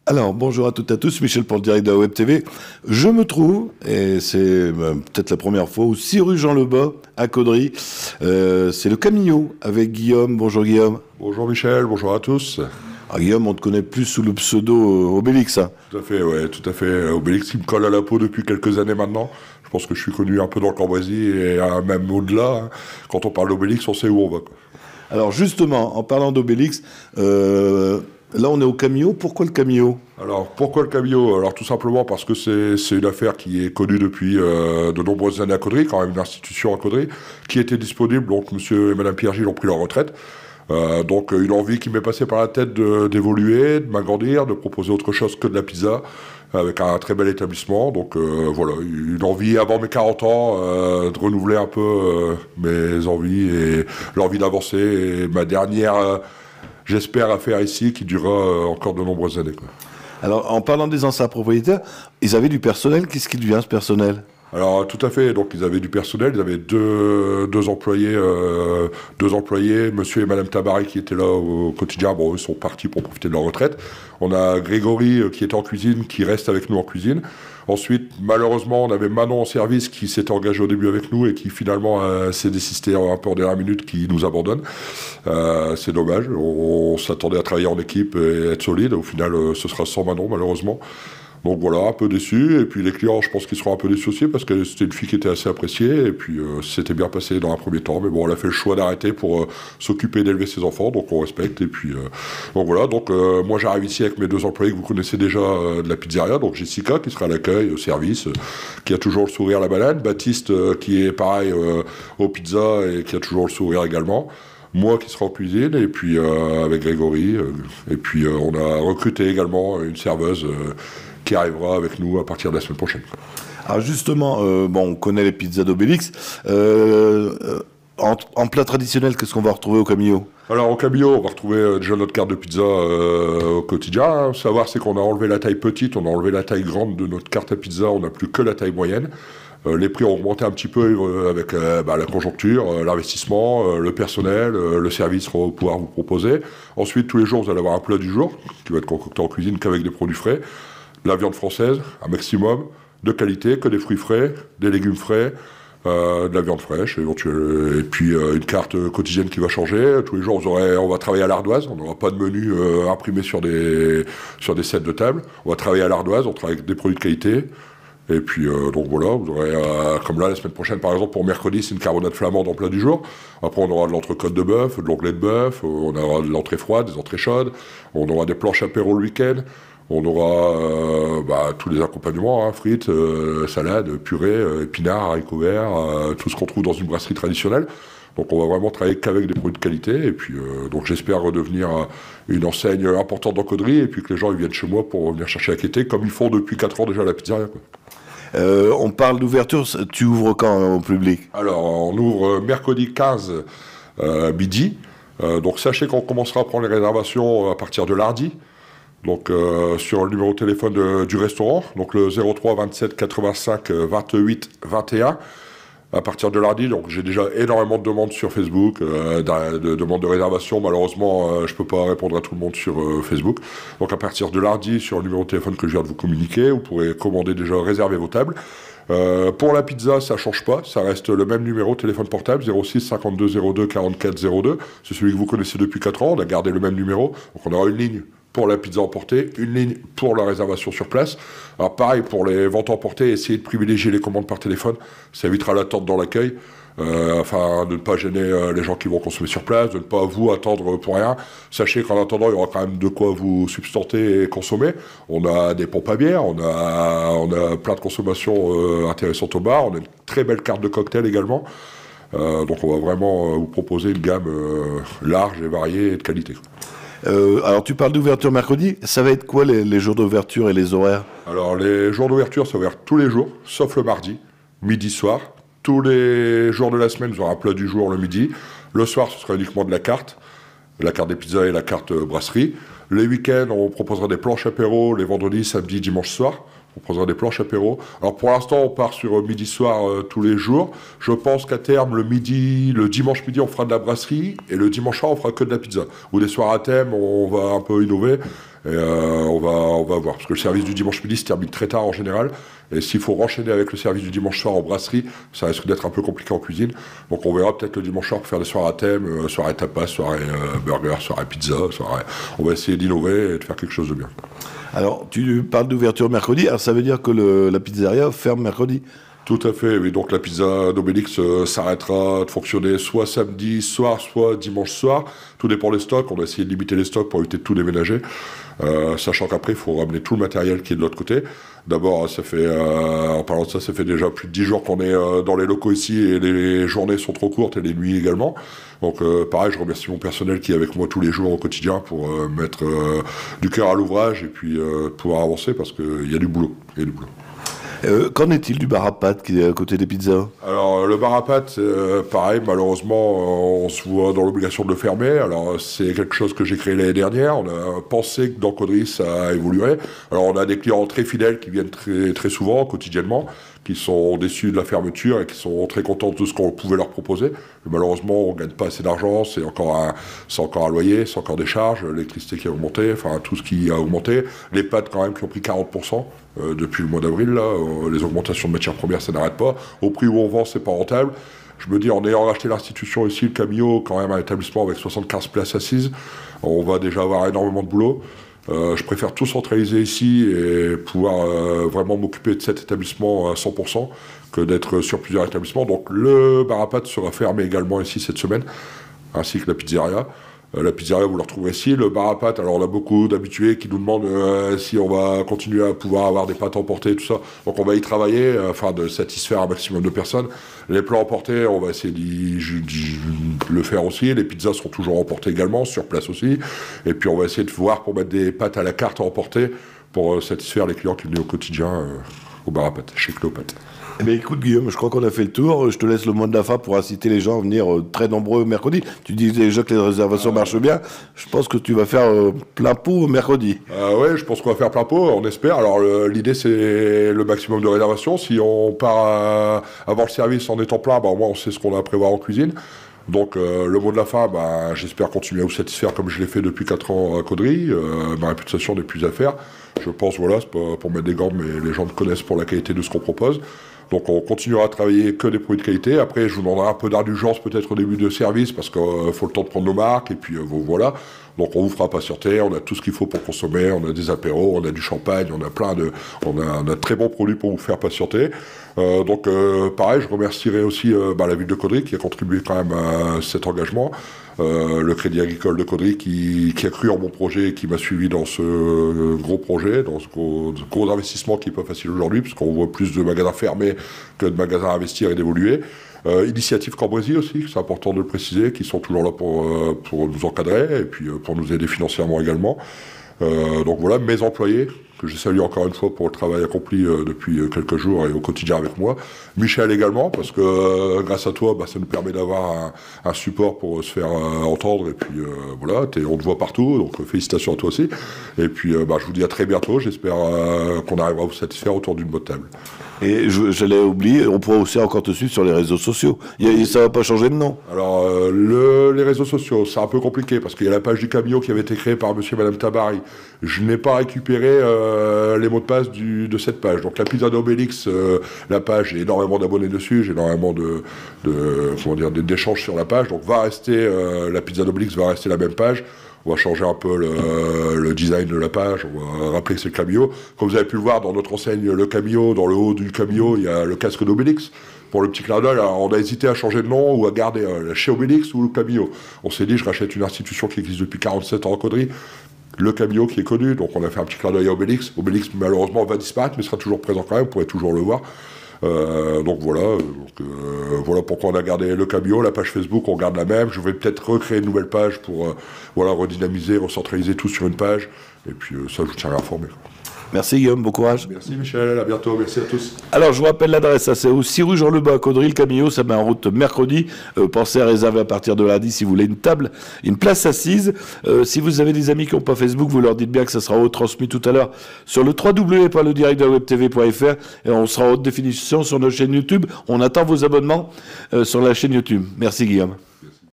Alors, bonjour à toutes et à tous, Michel pour le direct de la Web TV. Je me trouve, et c'est peut-être la première fois, au 6 rue Jean Lebas, à Caudry. C'est le Camillo avec Guillaume. Bonjour Guillaume. Bonjour Michel, bonjour à tous. Alors, Guillaume, on te connaît plus sous le pseudo Obélix. Hein. Tout à fait, ouais, tout à fait. Obélix qui me colle à la peau depuis quelques années maintenant. Je pense que je suis connu un peu dans le Cambrésis et même au-delà. Hein. Quand on parle d'Obélix, on sait où on va, quoi. Alors justement, en parlant d'Obélix, là on est au Camillo. Pourquoi le Camillo ? Alors, pourquoi le Camillo ? Alors, tout simplement parce que c'est une affaire qui est connue depuis de nombreuses années à Caudry, quand même une institution à Caudry, qui était disponible. Donc, monsieur et madame Pierre-Gilles ont pris leur retraite. Donc, une envie qui m'est passée par la tête d'évoluer, de m'agrandir, de proposer autre chose que de la pizza, avec un très bel établissement. Donc, voilà, une envie avant mes 40 ans, de renouveler un peu mes envies et l'envie d'avancer. Et ma dernière, j'espère, affaire ici, qui durera encore de nombreuses années, quoi. Alors, en parlant des anciens propriétaires, ils avaient du personnel. Qu'est-ce qui devient ce personnel ? Alors tout à fait, donc ils avaient du personnel, ils avaient deux employés, monsieur et madame Tabary qui étaient là au quotidien. Bon, eux sont partis pour profiter de leur retraite. On a Grégory qui était en cuisine, qui reste avec nous en cuisine. Ensuite, malheureusement, on avait Manon en service qui s'était engagé au début avec nous et qui finalement s'est désisté un peu en dernière minute, qui nous abandonne. C'est dommage, on s'attendait à travailler en équipe et être solide. Au final, ce sera sans Manon malheureusement. Donc voilà, un peu déçu. Et puis les clients, je pense qu'ils seront un peu déçus aussi parce que c'était une fille qui était assez appréciée. Et puis c'était bien passé dans un premier temps. Mais bon, elle a fait le choix d'arrêter pour s'occuper d'élever ses enfants. Donc on respecte. Et puis donc voilà. Donc moi j'arrive ici avec mes deux employés que vous connaissez déjà de la pizzeria. Donc Jessica qui sera à l'accueil, au service, qui a toujours le sourire à la banane. Baptiste qui est pareil aux pizzas et qui a toujours le sourire également. Moi qui sera en cuisine, et puis avec Grégory. Et puis on a recruté également une serveuse qui arrivera avec nous à partir de la semaine prochaine. Alors justement, bon, on connaît les pizzas d'Obélix. En plat traditionnel, qu'est-ce qu'on va retrouver au Camillo ? Alors au Camillo, on va retrouver déjà notre carte de pizza au quotidien. Savoir, c'est qu'on a enlevé la taille petite, on a enlevé la taille grande de notre carte à pizza, on n'a plus que la taille moyenne. Les prix ont augmenté un petit peu avec la conjoncture, l'investissement, le personnel, le service qu'on va pouvoir vous proposer. Ensuite, tous les jours, vous allez avoir un plat du jour qui va être concocté en cuisine qu'avec des produits frais. La viande française, un maximum de qualité, que des fruits frais, des légumes frais, de la viande fraîche, et puis une carte quotidienne qui va changer. Tous les jours, on va travailler à l'ardoise. On n'aura pas de menu imprimé sur des sets de table. On va travailler à l'ardoise, on travaille avec des produits de qualité. Et puis, donc voilà, vous aurez, comme là, la semaine prochaine, par exemple, pour mercredi, c'est une carbonade flamande en plat du jour. Après, on aura de l'entrecôte de bœuf, de l'onglet de bœuf, on aura de l'entrée froide, des entrées chaudes, on aura des planches apéro le week-end. On aura tous les accompagnements, hein, frites, salades, purées, épinards, haricots verts, tout ce qu'on trouve dans une brasserie traditionnelle. Donc on va vraiment travailler qu'avec des produits de qualité. Et puis donc j'espère redevenir une enseigne importante dans Caudry et puis que les gens ils viennent chez moi pour venir chercher à quêter, comme ils font depuis 4 ans déjà à la pizzeria, quoi. On parle d'ouverture, tu ouvres quand au public ? Alors on ouvre mercredi 15 midi. Donc sachez qu'on commencera à prendre les réservations à partir de lundi. Donc sur le numéro de téléphone du restaurant, donc le 03 27 85 28 21. À partir de lundi, donc j'ai déjà énormément de demandes sur Facebook, de demandes de réservation. Malheureusement, je peux pas répondre à tout le monde sur Facebook. Donc à partir de lundi, sur le numéro de téléphone que je viens de vous communiquer, vous pourrez commander déjà, réserver vos tables. Pour la pizza, ça change pas, ça reste le même numéro, téléphone portable, 06 52 02 44 02. C'est celui que vous connaissez depuis 4 ans, on a gardé le même numéro. Donc on aura une ligne pour la pizza emportée, une ligne pour la réservation sur place. Alors pareil, pour les ventes emportées, essayez de privilégier les commandes par téléphone, ça évitera l'attente dans l'accueil, afin de ne pas gêner les gens qui vont consommer sur place, de ne pas vous attendre pour rien. Sachez qu'en attendant, il y aura quand même de quoi vous substanter et consommer. On a des pompes à bière, on a plein de consommations intéressantes au bar, on a une très belle carte de cocktail également. Donc on va vraiment vous proposer une gamme large et variée et de qualité. Alors tu parles d'ouverture mercredi, ça va être quoi les jours d'ouverture et les horaires ? Alors les jours d'ouverture, c'est ouvert tous les jours, sauf le mardi, midi, soir. Tous les jours de la semaine, vous aurez un plat du jour le midi. Le soir, ce sera uniquement de la carte des pizzas et la carte brasserie. Les week-ends, on proposera des planches apéro les vendredis, samedi, dimanche soir. On proposera des planches apéro. Alors pour l'instant, on part sur midi-soir tous les jours. Je pense qu'à terme, le dimanche midi, on fera de la brasserie et le dimanche soir, on fera que de la pizza. Ou des soirs à thème, on va un peu innover Et on va voir, parce que le service du dimanche midi se termine très tard en général, et s'il faut renchaîner avec le service du dimanche soir en brasserie, ça risque d'être un peu compliqué en cuisine. Donc on verra peut-être le dimanche soir pour faire des soirées à thème, soirée tapas, soirée burger, soirée pizza, on va essayer d'innover et de faire quelque chose de bien. Alors, tu parles d'ouverture mercredi, alors ça veut dire que la pizzeria ferme mercredi? Tout à fait, oui. Donc la pizza d'Obélix s'arrêtera de fonctionner soit samedi soir, soit dimanche soir. Tout dépend des stocks. On a essayé de limiter les stocks pour éviter de tout déménager. Sachant qu'après, il faut ramener tout le matériel qui est de l'autre côté. D'abord, ça fait, en parlant de ça, ça fait déjà plus de 10 jours qu'on est dans les locaux ici et les journées sont trop courtes et les nuits également. Donc pareil, je remercie mon personnel qui est avec moi tous les jours au quotidien pour mettre du cœur à l'ouvrage et puis pouvoir avancer parce qu'il y a du boulot. Il y a du boulot. Qu'en est-il du bar à pâtes qui est à côté des pizzas? Alors le bar à pâtes, pareil, malheureusement, on se voit dans l'obligation de le fermer. Alors c'est quelque chose que j'ai créé l'année dernière. On a pensé que dans Caudry, ça évoluerait. Alors on a des clients très fidèles qui viennent très, très souvent, quotidiennement, qui sont déçus de la fermeture et qui sont très contents de tout ce qu'on pouvait leur proposer. Mais malheureusement, on ne gagne pas assez d'argent, c'est encore un loyer, c'est encore des charges, l'électricité qui a augmenté, enfin tout ce qui a augmenté. Les pâtes quand même qui ont pris 40%. Depuis le mois d'avril, là, les augmentations de matières premières, ça n'arrête pas. Au prix où on vend, c'est pas rentable. Je me dis, en ayant racheté l'institution ici, le Camillo, quand même un établissement avec 75 places assises, on va déjà avoir énormément de boulot. Je préfère tout centraliser ici et pouvoir vraiment m'occuper de cet établissement à 100% que d'être sur plusieurs établissements. Donc le bar à pâtes sera fermé également ici cette semaine, ainsi que la pizzeria. La pizzeria, vous la retrouverez ici. Le bar à pâtes, alors on a beaucoup d'habitués qui nous demandent si on va continuer à pouvoir avoir des pâtes emportées et tout ça. Donc on va y travailler afin de satisfaire un maximum de personnes. Les plats emportés, on va essayer de le faire aussi. Les pizzas seront toujours emportées également, sur place aussi. Et puis on va essayer de voir pour mettre des pâtes à la carte à emporter pour satisfaire les clients qui venaient au quotidien au bar à pâtes, chez Cléopâtre. Eh bien, écoute, Guillaume, je crois qu'on a fait le tour. Je te laisse le mot de la fin pour inciter les gens à venir très nombreux mercredi. Tu dis déjà que les réservations marchent bien. Je pense que tu vas faire plein pot mercredi. Oui, je pense qu'on va faire plein pot, on espère. Alors, l'idée, c'est le maximum de réservations. Si on part avant le service en étant plein, au moins, on sait ce qu'on a à prévoir en cuisine. Donc, le mot de la fin, j'espère continuer à vous satisfaire comme je l'ai fait depuis 4 ans à Caudry. Ma réputation n'est plus à faire. Je pense, voilà, c'est pas pour mettre des gants, mais les gens me connaissent pour la qualité de ce qu'on propose. Donc on continuera à travailler que des produits de qualité. Après, je vous demanderai un peu d'indulgence peut-être au début de service parce qu'il faut le temps de prendre nos marques et puis voilà. Donc on vous fera patienter, on a tout ce qu'il faut pour consommer, on a des apéros, on a du champagne, on a de très bons produits pour vous faire patienter. Donc pareil, je remercierai aussi la ville de Caudry qui a contribué quand même à cet engagement. Le Crédit Agricole de Caudry qui a cru en mon projet et qui m'a suivi dans ce gros projet, dans ce gros investissement qui n'est pas facile aujourd'hui, puisqu'on voit plus de magasins fermés que de magasins à investir et d'évoluer. Initiative Cambrésis aussi, c'est important de le préciser, qui sont toujours là pour nous encadrer et puis pour nous aider financièrement également. Donc voilà, mes employés, que je salue encore une fois pour le travail accompli depuis quelques jours et au quotidien avec moi. Michel également, parce que grâce à toi, ça nous permet d'avoir un support pour se faire entendre. Et puis voilà, on te voit partout, donc félicitations à toi aussi. Et puis je vous dis à très bientôt, j'espère qu'on arrivera à vous satisfaire autour d'une bonne table. Et j'allais oublier, on pourra aussi encore te suivre sur les réseaux sociaux. Ça va pas changer de nom? Alors, les réseaux sociaux, c'est un peu compliqué, parce qu'il y a la page du Camillo qui avait été créée par monsieur et madame Tabary. Je n'ai pas récupéré les mots de passe de cette page. Donc la pizza d'Obélix, la page, j'ai énormément d'abonnés dessus, j'ai énormément d'échanges sur la page. Donc va rester, la pizza d'Obélix va rester la même page. On va changer un peu le design de la page, on va rappeler que c'est le Camillo. Comme vous avez pu le voir dans notre enseigne, le Camillo, dans le haut du Camillo, il y a le casque d'Obélix. Pour le petit clin d'œil, on a hésité à changer de nom ou à garder chez Obélix ou le Camillo. On s'est dit, je rachète une institution qui existe depuis 47 ans en Caudry, le Camillo qui est connu, donc on a fait un petit clin d'œil à Obélix. Obélix, malheureusement, va disparaître, mais sera toujours présent quand même, vous pourrez toujours le voir. Donc voilà, voilà pourquoi on a gardé le Camillo, la page Facebook, on garde la même. Je vais peut-être recréer une nouvelle page pour redynamiser, recentraliser tout sur une page. Et puis ça, je vous tiendrai informé. Merci Guillaume, bon courage. Merci Michel, à bientôt, merci à tous. Alors je vous rappelle l'adresse, c'est au 6 rue Jean Lebas à Caudry, le Camillo, ça met en route mercredi. Pensez à réserver à partir de lundi si vous voulez une table, une place assise. Si vous avez des amis qui n'ont pas Facebook, vous leur dites bien que ça sera retransmis tout à l'heure sur le www.ledirectdewebtv.fr et on sera en haute définition sur notre chaîne YouTube. On attend vos abonnements sur la chaîne YouTube. Merci Guillaume. Merci.